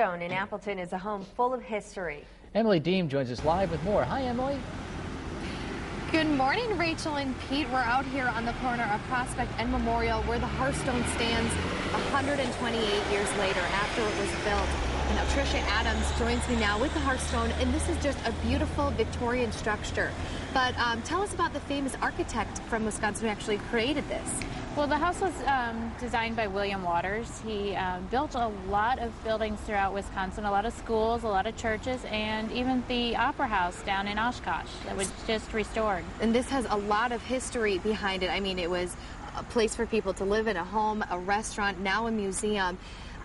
Hearthstone in Appleton is a home full of history. Emily Deem joins us live with more. Hi, Emily. Good morning, Rachel and Pete. We're out here on the corner of Prospect and Memorial where the Hearthstone stands 128 years later after it was built. And now Tricia Adams joins me now with the Hearthstone, and this is just a beautiful Victorian structure. But tell us about the famous architect from Wisconsin who actually created this. Well, the house was designed by William Waters. He built a lot of buildings throughout Wisconsin, a lot of schools, a lot of churches, and even the Opera House down in Oshkosh that was just restored. And this has a lot of history behind it. I mean, it was a place for people to live in, a home, a restaurant, now a museum.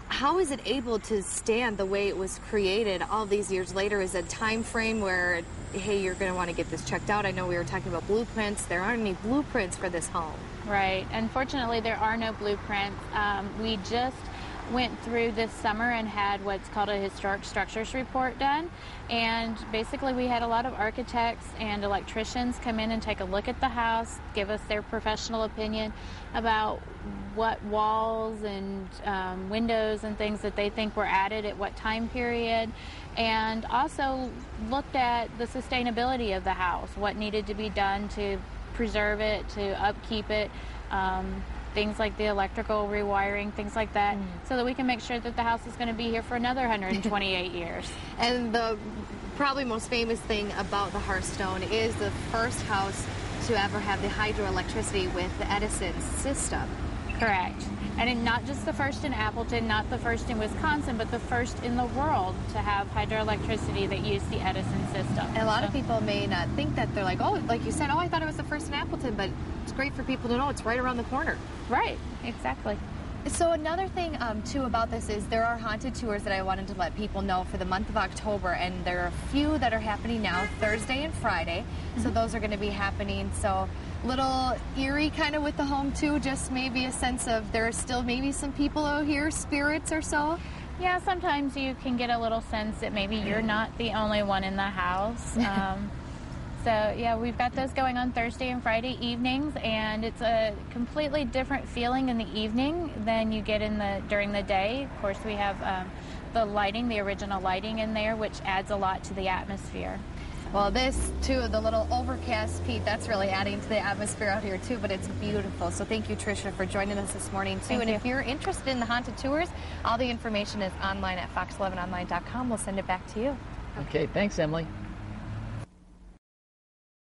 How is it able to stand the way it was created all these years later? Is a time frame where, hey, you're going to want to get this checked out? I know we were talking about blueprints. There aren't any blueprints for this home. Right. Unfortunately, there are no blueprints. We just went through this summer and had what's called a historic structures report done. And basically we had a lot of architects and electricians come in and take a look at the house, give us their professional opinion about what walls and windows and things that they think were added at what time period, and also looked at the sustainability of the house, what needed to be done to preserve it, to upkeep it, things like the electrical rewiring, things like that, so that we can make sure that the house is going to be here for another 128 years. And the probably most famous thing about the Hearthstone is the first house to ever have the hydroelectricity with the Edison system. Correct. And not just the first in Appleton, not the first in Wisconsin, but the first in the world to have hydroelectricity that used the Edison system. And a lot of people may not think that. They're like, oh, like you said, oh, I thought it was the first in Appleton, but it's great for people to know it's right around the corner. Right, exactly. So another thing, too, about this is there are haunted tours that I wanted to let people know for the month of October, and there are a few that are happening now, Thursday and Friday, so those are going to be happening. So little eerie kind of with the home, too, just maybe a sense of there are still maybe some people out here, spirits or so. Yeah, sometimes you can get a little sense that maybe you're not the only one in the house. So, yeah, we've got those going on Thursday and Friday evenings, and it's a completely different feeling in the evening than you get during the day. Of course, we have the lighting, the original lighting in there, which adds a lot to the atmosphere. Well, this, too, the little overcast, Pete, that's really adding to the atmosphere out here, too, but it's beautiful. So thank you, Tricia, for joining us this morning, too. And if you're interested in the haunted tours, all the information is online at fox11online.com. We'll send it back to you. Okay, thanks, Emily.